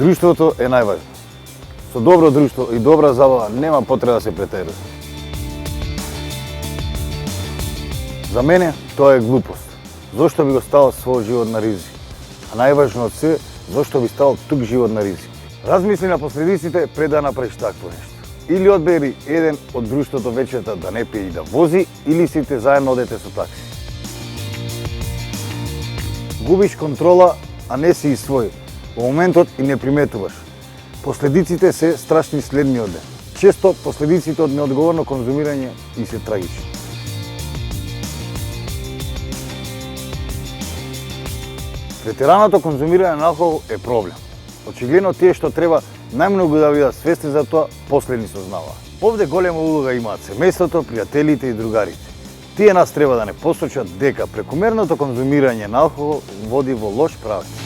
Друштвото е најважно. Со добро друштво и добра забава нема потреба да се претерува. За мене тоа е глупост. Зошто би го ставал својот живот на ризик? А најважно од се, зошто би ставал тук живот на ризик? Размисли на последиците пред да направиш такво нешто. Или одбери еден од друштвото вечерта да не пие и да вози, или сите заедно одете со такси. Губиш контрола, а не си и свој. Во моментот и не приметуваш. Последиците се страшни следниот ден. Често последиците од неодговорно конзумирање и се трагични. Претераното конзумирање на алкохол е проблем. Очигледно тие што треба најмногу да бидат свесни за тоа, последни сознаваат. Овде голема улога имаат семејството, пријателите и другарите. Тие нас треба да не посочат дека прекумерното конзумирање на алкохол води во лош правец.